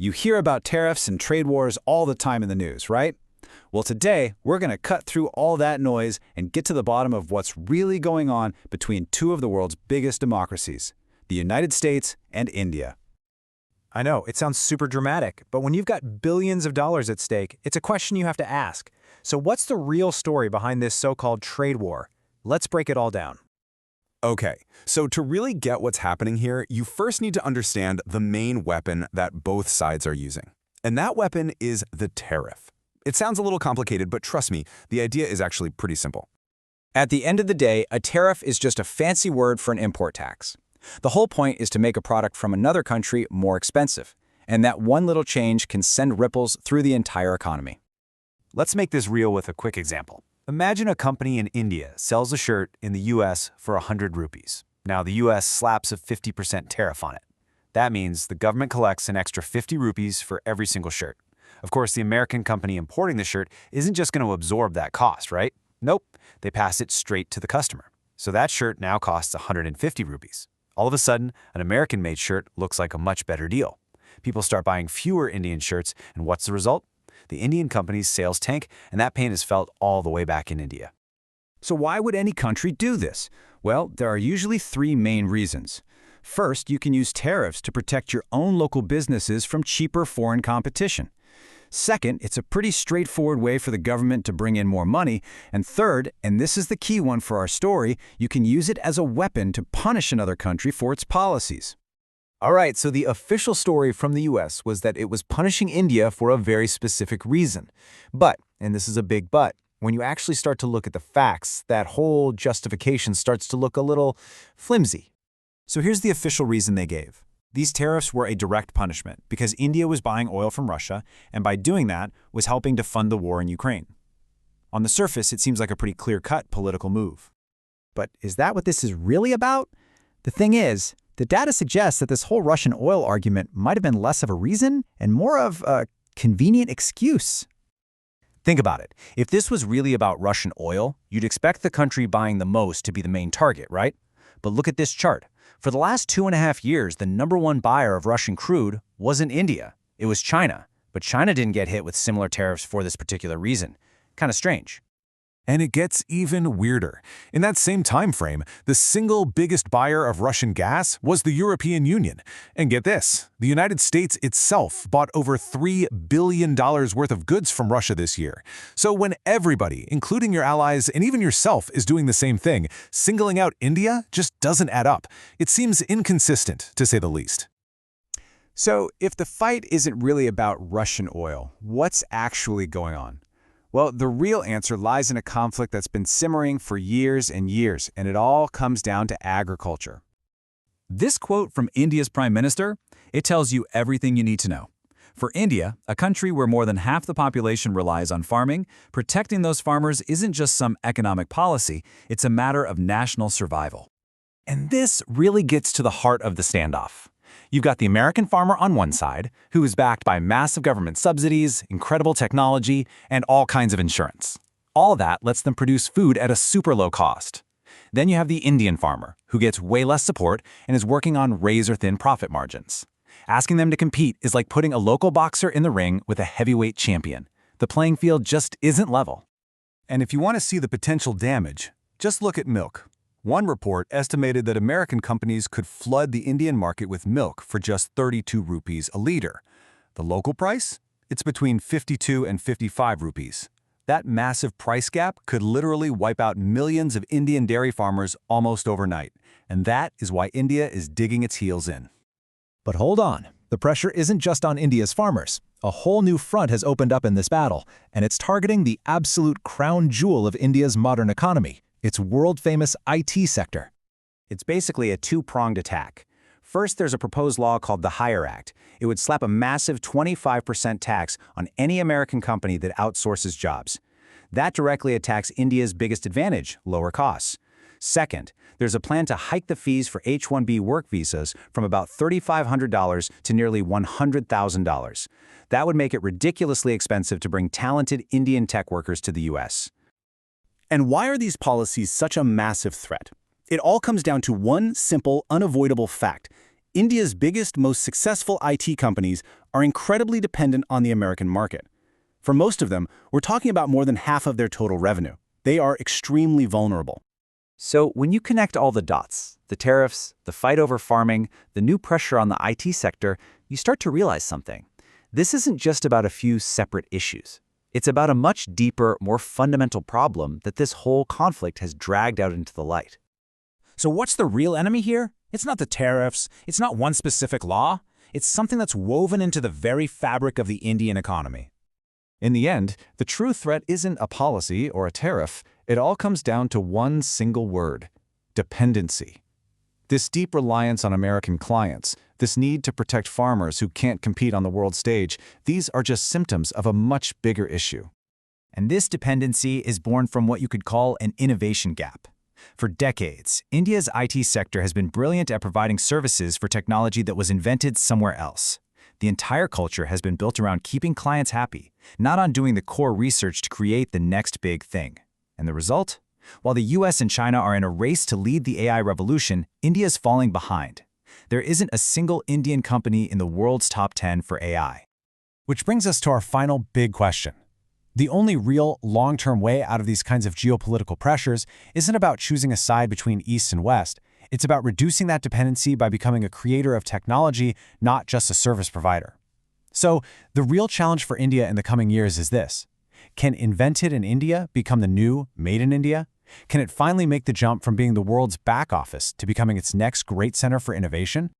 You hear about tariffs and trade wars all the time in the news, right? Well, today, we're going to cut through all that noise and get to the bottom of what's really going on between two of the world's biggest democracies, the United States and India. I know, it sounds super dramatic, but when you've got billions of dollars at stake, it's a question you have to ask. So what's the real story behind this so-called trade war? Let's break it all down. Okay, so to really get what's happening here, you first need to understand the main weapon that both sides are using. And that weapon is the tariff. It sounds a little complicated, but trust me, the idea is actually pretty simple. At the end of the day, a tariff is just a fancy word for an import tax. The whole point is to make a product from another country more expensive, and that one little change can send ripples through the entire economy. Let's make this real with a quick example. Imagine a company in India sells a shirt in the US for 100 rupees. Now the US slaps a 50% tariff on it. That means the government collects an extra 50 rupees for every single shirt. Of course, the American company importing the shirt isn't just going to absorb that cost, right? Nope, they pass it straight to the customer. So that shirt now costs 150 rupees. All of a sudden, an American-made shirt looks like a much better deal. People start buying fewer Indian shirts, and what's the result? The Indian company's sales tank, and that pain is felt all the way back in India. So why would any country do this? Well, there are usually three main reasons. First, you can use tariffs to protect your own local businesses from cheaper foreign competition. Second, it's a pretty straightforward way for the government to bring in more money. And third, and this is the key one for our story, you can use it as a weapon to punish another country for its policies. All right, so the official story from the US was that it was punishing India for a very specific reason. But, and this is a big but, when you actually start to look at the facts, that whole justification starts to look a little flimsy. So here's the official reason they gave. These tariffs were a direct punishment because India was buying oil from Russia, and by doing that, was helping to fund the war in Ukraine. On the surface, it seems like a pretty clear-cut political move. But is that what this is really about? The thing is, the data suggests that this whole Russian oil argument might have been less of a reason and more of a convenient excuse. Think about it. If this was really about Russian oil, you'd expect the country buying the most to be the main target, right? But look at this chart. For the last 2.5 years, the #1 buyer of Russian crude wasn't India. It was China. But China didn't get hit with similar tariffs for this particular reason. Kind of strange. And it gets even weirder. In that same time frame, the single biggest buyer of Russian gas was the European Union. And get this, the United States itself bought over $3 billion worth of goods from Russia this year. So when everybody, including your allies and even yourself, is doing the same thing, singling out India just doesn't add up. It seems inconsistent, to say the least. So if the fight isn't really about Russian oil, what's actually going on? Well, the real answer lies in a conflict that's been simmering for years and years, and it all comes down to agriculture. This quote from India's Prime Minister, it tells you everything you need to know. For India, a country where more than half the population relies on farming, protecting those farmers isn't just some economic policy, it's a matter of national survival. And this really gets to the heart of the standoff. You've got the American farmer on one side, who is backed by massive government subsidies, incredible technology, and all kinds of insurance. All that lets them produce food at a super low cost. Then you have the Indian farmer, who gets way less support and is working on razor-thin profit margins. Asking them to compete is like putting a local boxer in the ring with a heavyweight champion. The playing field just isn't level. And if you want to see the potential damage, just look at milk. One report estimated that American companies could flood the Indian market with milk for just 32 rupees a liter. The local price? It's between 52 and 55 rupees. That massive price gap could literally wipe out millions of Indian dairy farmers almost overnight. And that is why India is digging its heels in. But hold on, the pressure isn't just on India's farmers. A whole new front has opened up in this battle, and it's targeting the absolute crown jewel of India's modern economy. Its world-famous IT sector. It's basically a two-pronged attack. First, there's a proposed law called the Hire Act. It would slap a massive 25% tax on any American company that outsources jobs. That directly attacks India's biggest advantage, lower costs. Second, there's a plan to hike the fees for H-1B work visas from about $3,500 to nearly $100,000. That would make it ridiculously expensive to bring talented Indian tech workers to the U.S. And why are these policies such a massive threat? It all comes down to one simple, unavoidable fact. India's biggest, most successful IT companies are incredibly dependent on the American market. For most of them, we're talking about more than half of their total revenue. They are extremely vulnerable. So when you connect all the dots, the tariffs, the fight over farming, the new pressure on the IT sector, you start to realize something. This isn't just about a few separate issues. It's about a much deeper, more fundamental problem that this whole conflict has dragged out into the light. So what's the real enemy here? It's not the tariffs, it's not one specific law, it's something that's woven into the very fabric of the Indian economy. In the end, the true threat isn't a policy or a tariff. It all comes down to one single word: dependency. This deep reliance on American clients, this need to protect farmers who can't compete on the world stage, these are just symptoms of a much bigger issue. And this dependency is born from what you could call an innovation gap. For decades, India's IT sector has been brilliant at providing services for technology that was invented somewhere else. The entire culture has been built around keeping clients happy, not on doing the core research to create the next big thing. And the result? While the US and China are in a race to lead the AI revolution, India's falling behind. There isn't a single Indian company in the world's top 10 for AI. Which brings us to our final big question. The only real, long-term way out of these kinds of geopolitical pressures isn't about choosing a side between East and West. It's about reducing that dependency by becoming a creator of technology, not just a service provider. So, the real challenge for India in the coming years is this. Can invented in India become the new made in India? Can it finally make the jump from being the world's back office to becoming its next great center for innovation?